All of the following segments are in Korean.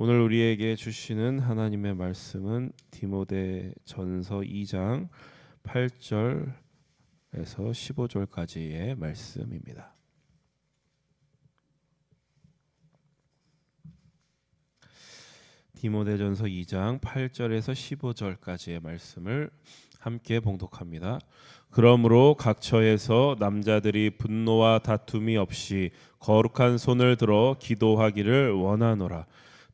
오늘 우리에게 주시는 하나님의 말씀은 디모데전서 2장 8절에서 15절까지의 말씀입니다. 디모데전서 2장 8절에서 15절까지의 말씀을 함께 봉독합니다. 그러므로 각 처에서 남자들이 분노와 다툼이 없이 거룩한 손을 들어 기도하기를 원하노라.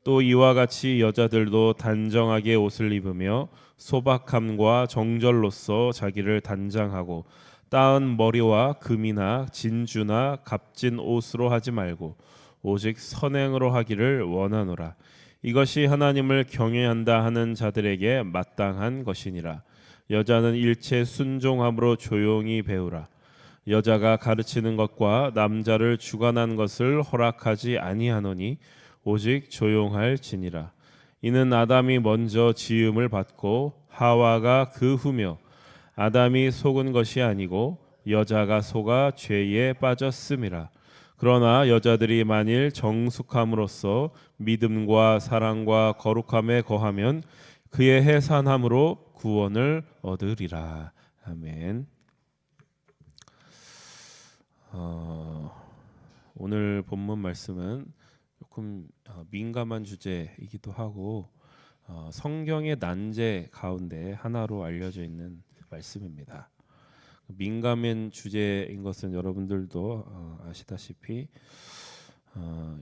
또 이와 같이 여자들도 단정하게 옷을 입으며 소박함과 정절로서 자기를 단장하고 따은 머리와 금이나 진주나 값진 옷으로 하지 말고 오직 선행으로 하기를 원하노라. 이것이 하나님을 경외한다 하는 자들에게 마땅한 것이니라. 여자는 일체 순종함으로 조용히 배우라. 여자가 가르치는 것과 남자를 주관한 것을 허락하지 아니하노니 오직 조용할지니라. 이는 아담이 먼저 지음을 받고 하와가 그 후며 아담이 속은 것이 아니고 여자가 속아 죄에 빠졌음이라. 그러나 여자들이 만일 정숙함으로써 믿음과 사랑과 거룩함에 거하면 그의 해산함으로 구원을 얻으리라. 아멘. 오늘 본문 말씀은 조금 민감한 주제이기도 하고 성경의 난제 가운데 하나로 알려져 있는 말씀입니다. 민감한 주제인 것은 여러분들도 아시다시피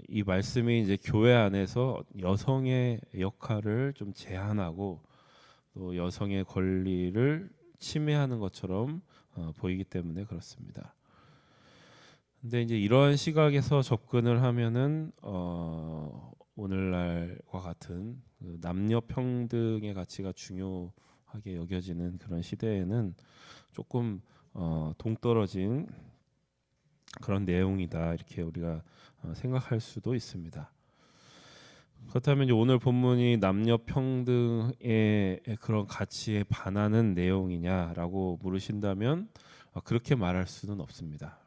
이 말씀이 이제 교회 안에서 여성의 역할을 좀 제한하고 또 여성의 권리를 침해하는 것처럼 보이기 때문에 그렇습니다. 근데 이제 이러한 시각에서 접근을 하면은 오늘날과 같은 그 남녀 평등의 가치가 중요하게 여겨지는 그런 시대에는 조금 동떨어진 그런 내용이다 이렇게 우리가 생각할 수도 있습니다. 그렇다면 이제 오늘 본문이 남녀 평등의 그런 가치에 반하는 내용이냐라고 물으신다면 그렇게 말할 수는 없습니다.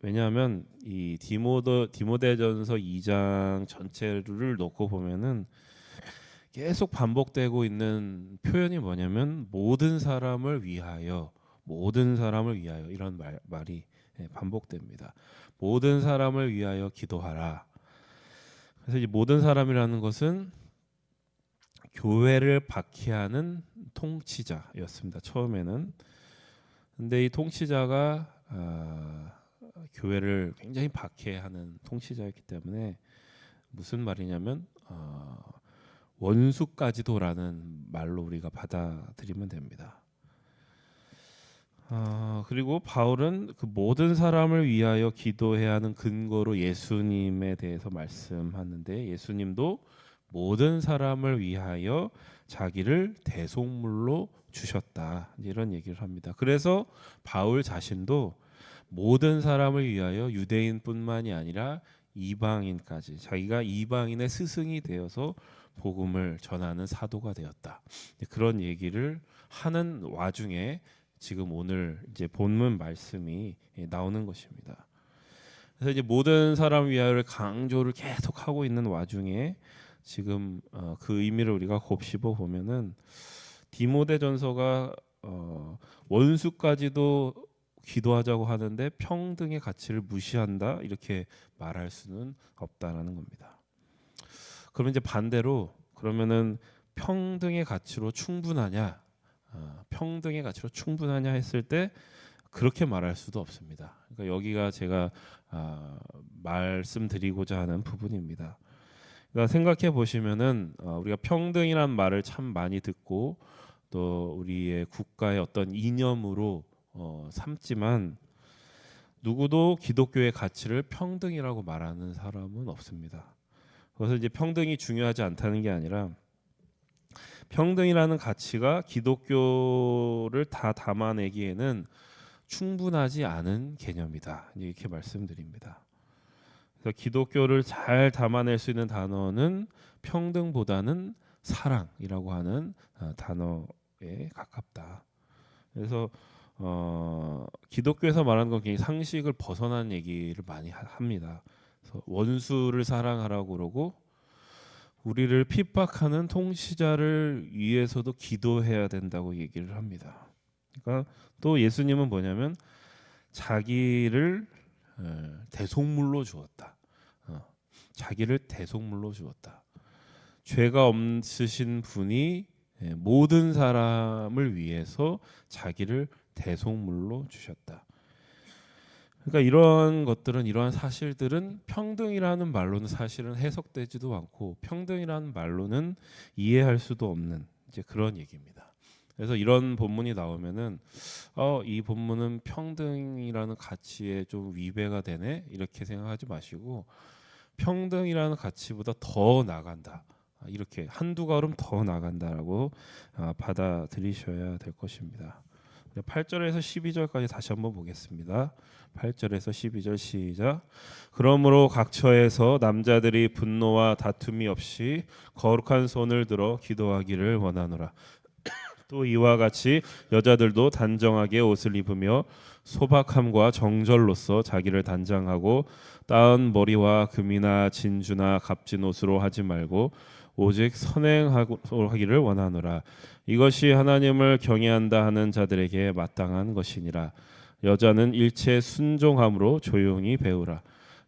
왜냐하면 이 디모데전서 2장 전체를 놓고 보면은 계속 반복되고 있는 표현이 뭐냐면 모든 사람을 위하여 이런 말이 반복됩니다. 모든 사람을 위하여 기도하라. 그래서 이 모든 사람이라는 것은 교회를 박해하는 통치자였습니다. 처음에는. 근데 이 통치자가 교회를 굉장히 박해하는 통치자였기 때문에 무슨 말이냐면 원수까지도라는 말로 우리가 받아들이면 됩니다. 그리고 바울은 그 모든 사람을 위하여 기도해야 하는 근거로 예수님에 대해서 말씀하는데 예수님도 모든 사람을 위하여 자기를 대속물로 주셨다 이런 얘기를 합니다. 그래서 바울 자신도 모든 사람을 위하여 유대인뿐만이 아니라 이방인까지 자기가 이방인의 스승이 되어서 복음을 전하는 사도가 되었다. 그런 얘기를 하는 와중에 지금 오늘 이제 본문 말씀이 나오는 것입니다. 그래서 이제 모든 사람 위하여를 강조를 계속 하고 있는 와중에 지금 그 의미를 우리가 곱씹어 보면은 디모데전서가 원수까지도 기도하자고 하는데 평등의 가치를 무시한다 이렇게 말할 수는 없다라는 겁니다. 그럼 이제 반대로 그러면은 평등의 가치로 충분하냐? 평등의 가치로 충분하냐 했을 때 그렇게 말할 수도 없습니다. 그러니까 여기가 제가 말씀드리고자 하는 부분입니다. 그러니까 생각해 보시면은 우리가 평등이란 말을 참 많이 듣고 또 우리의 국가의 어떤 이념으로 삼지만 누구도 기독교의 가치를 평등이라고 말하는 사람은 없습니다. 그래서 이제 평등이 중요하지 않다는 게 아니라 평등이라는 가치가 기독교를 다 담아내기에는 충분하지 않은 개념이다. 이렇게 말씀드립니다. 그래서 기독교를 잘 담아낼 수 있는 단어는 평등보다는 사랑이라고 하는 단어에 가깝다. 그래서 기독교에서 말하는 건 굉장히 상식을 벗어난 얘기를 많이 합니다. 그래서 원수를 사랑하라고 그러고 우리를 핍박하는 통치자를 위해서도 기도해야 된다고 얘기를 합니다. 그러니까 또 예수님은 뭐냐면 자기를 대속물로 주었다. 자기를 대속물로 주었다. 죄가 없으신 분이 모든 사람을 위해서 자기를 대속물로 주셨다. 그러니까 이런 것들은, 이러한 사실들은 평등이라는 말로는 사실은 해석되지도 않고 평등이라는 말로는 이해할 수도 없는 이제 그런 얘기입니다. 그래서 이런 본문이 나오면은 이 본문은 평등이라는 가치에 좀 위배가 되네 이렇게 생각하지 마시고 평등이라는 가치보다 더 나간다. 이렇게 한두 걸음 더 나간다라고 받아들이셔야 될 것입니다. 8절에서 12절까지 다시 한번 보겠습니다. 8절에서 12절 시작. 그러므로 각 처에서 남자들이 분노와 다툼이 없이 거룩한 손을 들어 기도하기를 원하노라. 또 이와 같이 여자들도 단정하게 옷을 입으며 소박함과 정절로서 자기를 단장하고 따은 머리와 금이나 진주나 값진 옷으로 하지 말고 오직 선행하기를 원하노라. 이것이 하나님을 경외한다 하는 자들에게 마땅한 것이니라. 여자는 일체 순종함으로 조용히 배우라.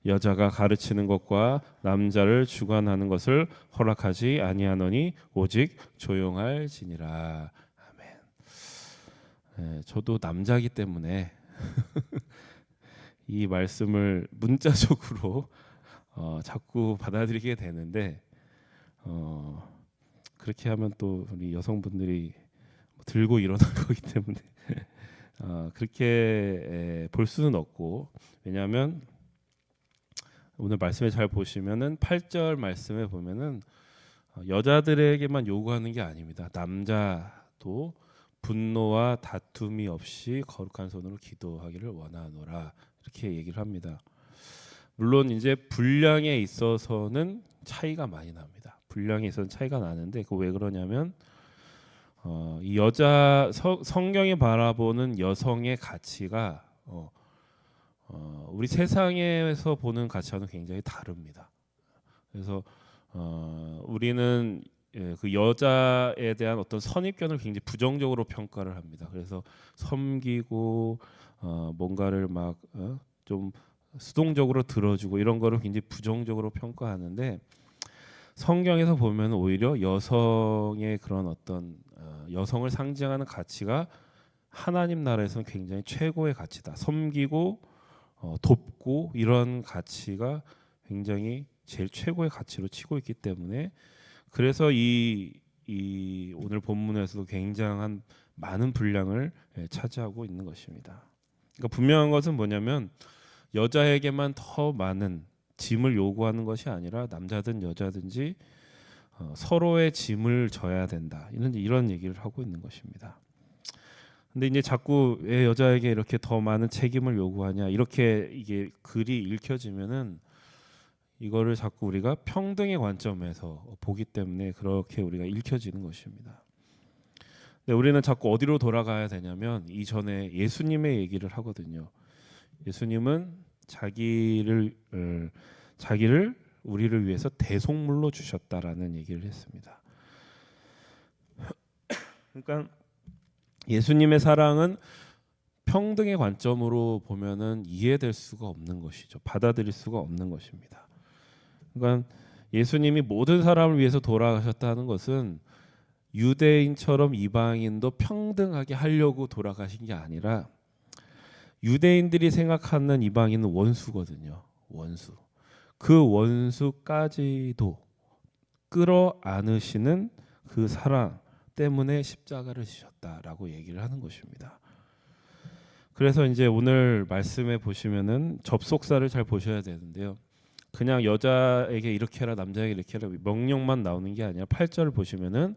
여자가 가르치는 것과 남자를 주관하는 것을 허락하지 아니하노니 오직 조용할지니라. 아멘. 저도 남자이기 때문에 이 말씀을 문자적으로 자꾸 받아들이게 되는데 그렇게 하면 또 우리 여성분들이 들고 일어날 거기 때문에 그렇게 볼 수는 없고, 왜냐하면 오늘 말씀에 잘 보시면은 8절 말씀에 보면은 여자들에게만 요구하는 게 아닙니다. 남자도 분노와 다툼이 없이 거룩한 손으로 기도하기를 원하노라 이렇게 얘기를 합니다. 물론 이제 분량에 있어서는 차이가 많이 납니다. 분량에 있어서는 차이가 나는데 그 왜 그러냐면 이 성경이 바라보는 여성의 가치가 우리 세상에서 보는 가치와는 굉장히 다릅니다. 그래서 우리는 그 여자에 대한 어떤 선입견을 굉장히 부정적으로 평가를 합니다. 그래서 섬기고 뭔가를 막 좀 수동적으로 들어주고 이런 거를 굉장히 부정적으로 평가하는데, 성경에서 보면 오히려 여성의 그런 어떤 여성을 상징하는 가치가 하나님 나라에서는 굉장히 최고의 가치다. 섬기고 돕고 이런 가치가 굉장히 제일 최고의 가치로 치고 있기 때문에, 그래서 이 오늘 본문에서도 굉장한 많은 분량을 차지하고 있는 것입니다. 그러니까 분명한 것은 뭐냐면 여자에게만 더 많은 짐을 요구하는 것이 아니라 남자든 여자든지 서로의 짐을 져야 된다. 이런 얘기를 하고 있는 것입니다. 근데 이제 자꾸 왜 여자에게 이렇게 더 많은 책임을 요구하냐 이렇게 이게 글이 읽혀지면은 이거를 자꾸 우리가 평등의 관점에서 보기 때문에 그렇게 우리가 읽혀지는 것입니다. 근데 우리는 자꾸 어디로 돌아가야 되냐면 이전에 예수님의 얘기를 하거든요. 예수님은 자기를 우리를 위해서 대속물로 주셨다라는 얘기를 했습니다. 그러니까 예수님의 사랑은 평등의 관점으로 보면은 이해될 수가 없는 것이죠. 받아들일 수가 없는 것입니다. 그러니까 예수님이 모든 사람을 위해서 돌아가셨다는 것은 유대인처럼 이방인도 평등하게 하려고 돌아가신 게 아니라, 유대인들이 생각하는 이방인은 원수거든요. 원수. 그 원수까지도 끌어안으시는 그 사랑 때문에 십자가를 지셨다라고 얘기를 하는 것입니다. 그래서 이제 오늘 말씀에 보시면은 접속사를 잘 보셔야 되는데요. 그냥 여자에게 이렇게 해라, 남자에게 이렇게 해라 명령만 나오는 게 아니라 8절을 보시면은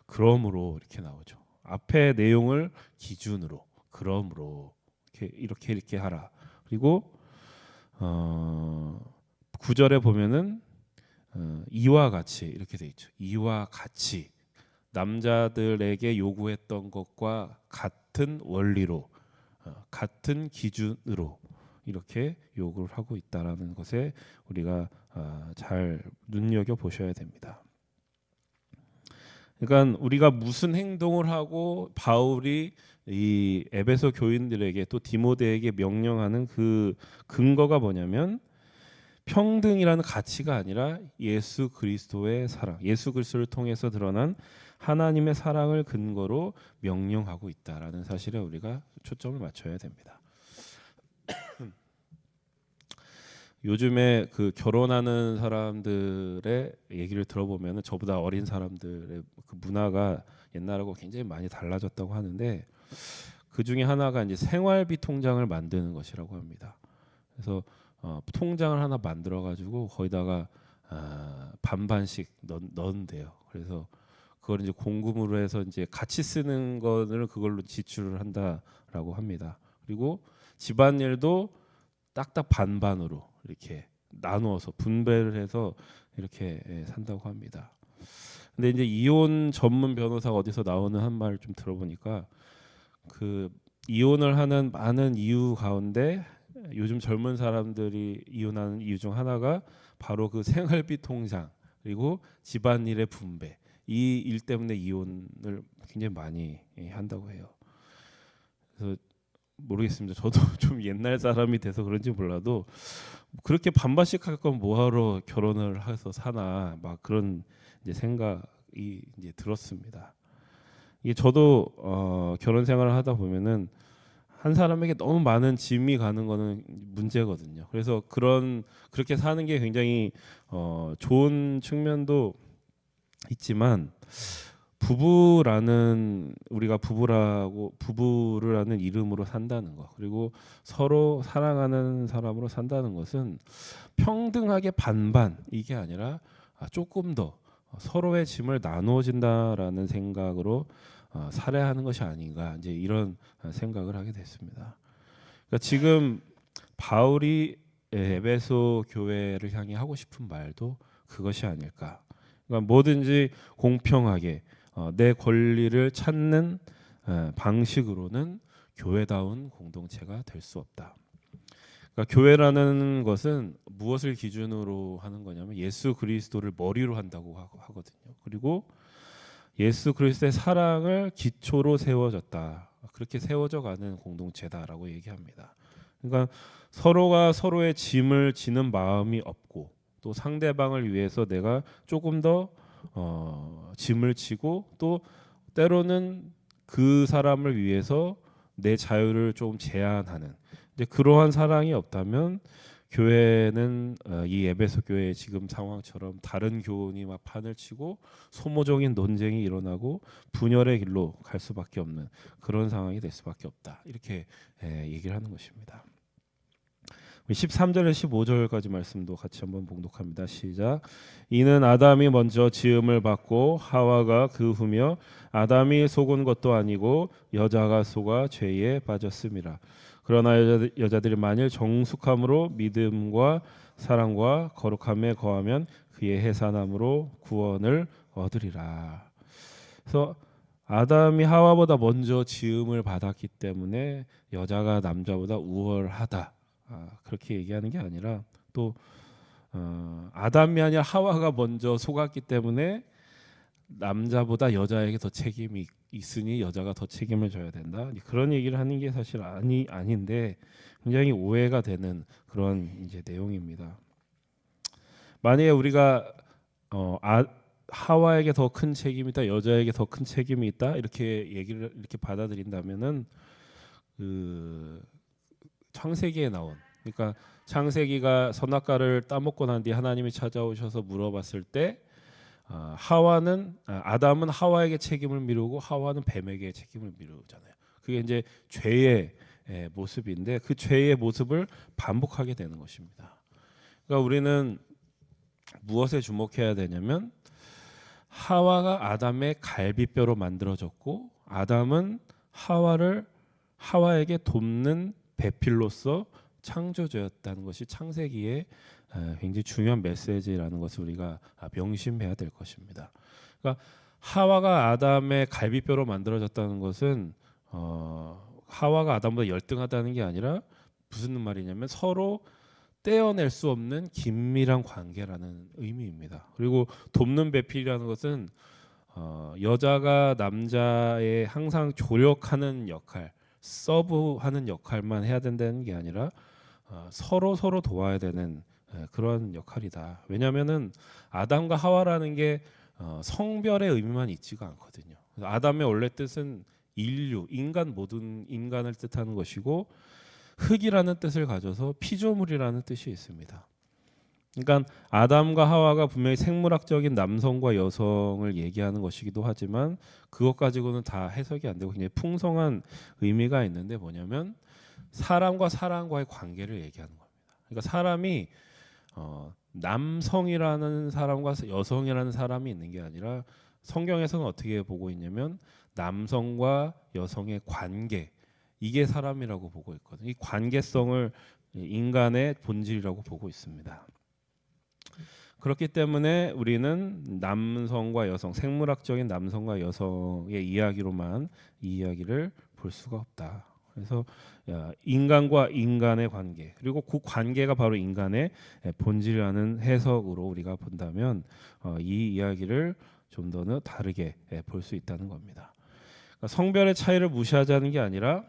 그러므로 이렇게 나오죠. 앞에 내용을 기준으로 그러므로 이렇게 하라. 그리고 9절에 보면은 이와 같이 이렇게 돼 있죠. 이와 같이 남자들에게 요구했던 것과 같은 원리로 같은 기준으로 이렇게 요구를 하고 있다라는 것에 우리가 잘 눈여겨 보셔야 됩니다. 그러니까 우리가 무슨 행동을 하고 바울이 이 에베소 교인들에게 또 디모데에게 명령하는 그 근거가 뭐냐면 평등이라는 가치가 아니라 예수 그리스도의 사랑, 예수 그리스도를 통해서 드러난 하나님의 사랑을 근거로 명령하고 있다라는 사실에 우리가 초점을 맞춰야 됩니다. 요즘에 그 결혼하는 사람들의 얘기를 들어보면 저보다 어린 사람들의 그 문화가 옛날하고 굉장히 많이 달라졌다고 하는데 그 중에 하나가 이제 생활비 통장을 만드는 것이라고 합니다. 그래서 통장을 하나 만들어 가지고 거기다가 반반씩 넣는데요. 그래서 그걸 이제 공금으로 해서 이제 같이 쓰는 거를 그걸로 지출을 한다라고 합니다. 그리고 집안일도 딱딱 반반으로 이렇게 나누어서 분배를 해서 이렇게 산다고 합니다. 근데 이제 이혼 전문 변호사가 어디서 나오는 한 말을 좀 들어보니까 그 이혼을 하는 많은 이유 가운데 요즘 젊은 사람들이 이혼하는 이유 중 하나가 바로 그 생활비 통장 그리고 집안일의 분배 이 일 때문에 이혼을 굉장히 많이 한다고 해요. 그래서 모르겠습니다. 저도 좀 옛날 사람이 돼서 그런지 몰라도 그렇게 반반씩 할 건 뭐하러 결혼을 해서 사나 막 그런 이제 생각이 이제 들었습니다. 이게 저도 결혼 생활을 하다 보면은 한 사람에게 너무 많은 짐이 가는 거는 문제거든요. 그래서 그렇게 사는 게 굉장히 좋은 측면도 있지만 우리가 부부를 하는 이름으로 산다는 것 그리고 서로 사랑하는 사람으로 산다는 것은 평등하게 반반 이게 아니라 조금 더 서로의 짐을 나누어진다라는 생각으로 살아야 하는 것이 아닌가 이제 이런 생각을 하게 됐습니다. 그러니까 지금 바울이 에베소 교회를 향해 하고 싶은 말도 그것이 아닐까. 그러니까 뭐든지 공평하게 내 권리를 찾는 방식으로는 교회다운 공동체가 될 수 없다. 그러니까 교회라는 것은 무엇을 기준으로 하는 거냐면 예수 그리스도를 머리로 한다고 하거든요. 그리고 예수 그리스도의 사랑을 기초로 세워졌다. 그렇게 세워져 가는 공동체다라고 얘기합니다. 그러니까 서로가 서로의 짐을 지는 마음이 없고 또 상대방을 위해서 내가 조금 더 짐을 지고 또 때로는 그 사람을 위해서 내 자유를 좀 제한하는 이제 그러한 사랑이 없다면 교회는 이 에베소 교회의 지금 상황처럼 다른 교훈이 막 판을 치고 소모적인 논쟁이 일어나고 분열의 길로 갈 수밖에 없는 그런 상황이 될 수밖에 없다. 이렇게 얘기를 하는 것입니다. 13절에서 15절까지 말씀도 같이 한번 봉독합니다. 시작. 이는 아담이 먼저 지음을 받고 하와가 그 후며 아담이 속은 것도 아니고 여자가 속아 죄에 빠졌음이라. 그러나 여자들이 만일 정숙함으로 믿음과 사랑과 거룩함에 거하면 그의 해산함으로 구원을 얻으리라. 그래서 아담이 하와보다 먼저 지음을 받았기 때문에 여자가 남자보다 우월하다. 그렇게 얘기하는 게 아니라 또 아담이 아니라 하와가 먼저 속았기 때문에 남자보다 여자에게 더 책임이 있으니 여자가 더 책임을 져야 된다. 그런 얘기를 하는 게 사실 아닌데 굉장히 오해가 되는 그런 이제 내용입니다. 만약에 우리가 하와에게 더 큰 책임이 있다, 여자에게 더 큰 책임이 있다 이렇게 얘기를 이렇게 받아들인다면은 그 창세기에 나온 그러니까 창세기가 선악과를 따먹고 난 뒤 하나님이 찾아오셔서 물어봤을 때 아담은 하와에게 책임을 미루고 하와는 뱀에게 책임을 미루잖아요. 그게 이제 죄의 모습인데 그 죄의 모습을 반복하게 되는 것입니다. 그러니까 우리는 무엇에 주목해야 되냐면 하와가 아담의 갈비뼈로 만들어졌고 아담은 하와에게 돕는 배필로서 창조주였다는 것이 창세기의 굉장히 중요한 메시지라는 것을 우리가 명심해야 될 것입니다. 그러니까 하와가 아담의 갈비뼈로 만들어졌다는 것은 하와가 아담보다 열등하다는 게 아니라 무슨 말이냐면 서로 떼어낼 수 없는 긴밀한 관계라는 의미입니다. 그리고 돕는 배필이라는 것은 여자가 남자의 항상 조력하는 역할, 서브하는 역할만 해야 된다는 게 아니라 서로 도와야 되는 그런 역할이다. 왜냐하면은 아담과 하와라는 게 성별의 의미만 있지가 않거든요. 아담의 원래 뜻은 인류, 인간, 모든 인간을 뜻하는 것이고 흙이라는 뜻을 가져서 피조물이라는 뜻이 있습니다. 그러니까 아담과 하와가 분명히 생물학적인 남성과 여성을 얘기하는 것이기도 하지만 그것 가지고는 다 해석이 안 되고 굉장히 풍성한 의미가 있는데 뭐냐면 사람과 사람과의 관계를 얘기하는 겁니다. 그러니까 사람이 남성이라는 사람과 여성이라는 사람이 있는 게 아니라 성경에서는 어떻게 보고 있냐면 남성과 여성의 관계, 이게 사람이라고 보고 있거든요. 이 관계성을 인간의 본질이라고 보고 있습니다. 그렇기 때문에 우리는 남성과 여성, 생물학적인 남성과 여성의 이야기로만 이 이야기를 볼 수가 없다. 그래서 인간과 인간의 관계, 그리고 그 관계가 바로 인간의 본질이라는 해석으로 우리가 본다면 이 이야기를 좀 더 다르게 볼 수 있다는 겁니다. 그러니까 성별의 차이를 무시하자는 게 아니라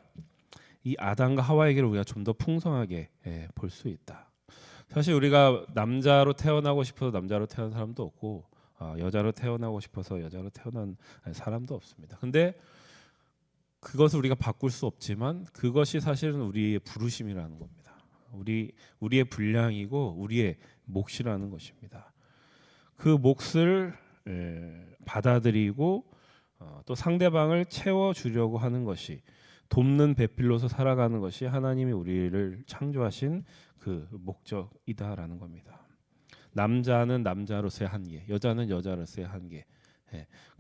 이 아담과 하와 얘기를 우리가 좀 더 풍성하게 볼 수 있다. 사실 우리가 남자로 태어나고 싶어서 남자로 태어난 사람도 없고 여자로 태어나고 싶어서 여자로 태어난 사람도 없습니다. 근데 그것을 우리가 바꿀 수 없지만 그것이 사실은 우리의 부르심이라는 겁니다. 우리의 분량이고 우리의 몫이라는 것입니다. 그 몫을 받아들이고 또 상대방을 채워주려고 하는 것이, 돕는 배필로서 살아가는 것이 하나님이 우리를 창조하신 그 목적이다라는 겁니다. 남자는 남자로서의 한계, 여자는 여자로서의 한계,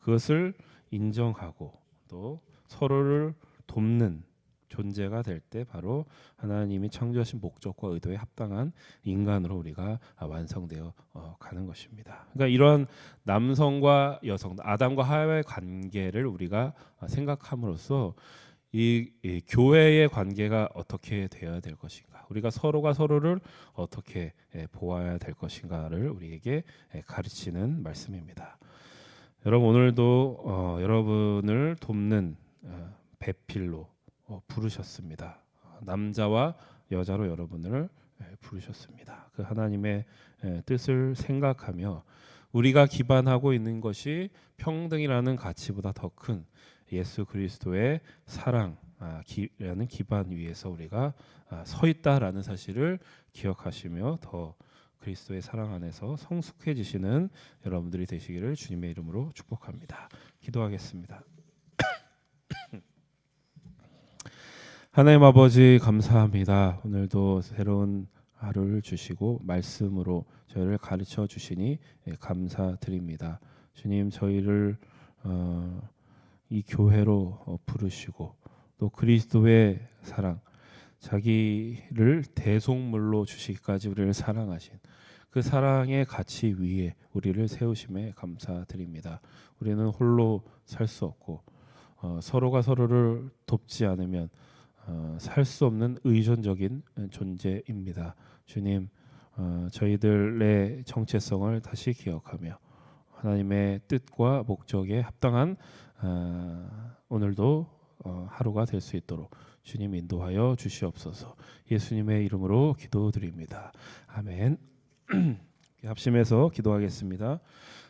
그것을 인정하고 또 서로를 돕는 존재가 될 때 바로 하나님이 창조하신 목적과 의도에 합당한 인간으로 우리가 완성되어 가는 것입니다. 그러니까 이런 남성과 여성, 아담과 하와의 관계를 우리가 생각함으로써 이 교회의 관계가 어떻게 되어야 될 것인가, 우리가 서로가 서로를 어떻게 보아야 될 것인가를 우리에게 가르치는 말씀입니다. 여러분, 오늘도 여러분을 돕는 배필로 부르셨습니다. 남자와 여자로 여러분을 부르셨습니다. 그 하나님의 뜻을 생각하며 우리가 기반하고 있는 것이 평등이라는 가치보다 더 큰 예수 그리스도의 사랑이라는 기반 위에서 우리가 서 있다라는 사실을 기억하시며 더 그리스도의 사랑 안에서 성숙해지시는 여러분들이 되시기를 주님의 이름으로 축복합니다. 기도하겠습니다. 하나님 아버지, 감사합니다. 오늘도 새로운 하루를 주시고 말씀으로 저희를 가르쳐 주시니 감사드립니다. 주님, 저희를 이 교회로 부르시고 또 그리스도의 사랑, 자기를 대속물로 주시기까지 우리를 사랑하신 그 사랑의 가치 위에 우리를 세우심에 감사드립니다. 우리는 홀로 살 수 없고 서로가 서로를 돕지 않으면 살 수 없는 의존적인 존재입니다. 주님, 저희들의 정체성을 다시 기억하며 하나님의 뜻과 목적에 합당한 오늘도 하루가 될 수 있도록 주님 인도하여 주시옵소서. 예수님의 이름으로 기도드립니다. 아멘. 합심해서 기도하겠습니다.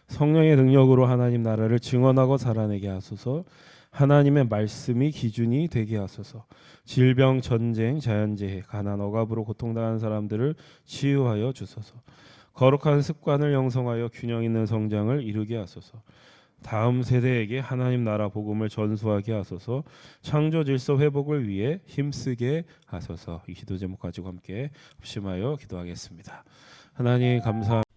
성령의 능력으로 하나님 나라를 증언하고 살아내게 하소서. 하나님의 말씀이 기준이 되게 하소서. 질병, 전쟁, 자연재해, 가난, 억압으로 고통당하는 사람들을 치유하여 주소서. 거룩한 습관을 형성하여 균형 있는 성장을 이루게 하소서. 다음 세대에게 하나님 나라 복음을 전수하게 하소서. 창조 질서 회복을 위해 힘쓰게 하소서. 이 기도 제목 가지고 함께 합심하여 기도하겠습니다. 하나님 감사합니다.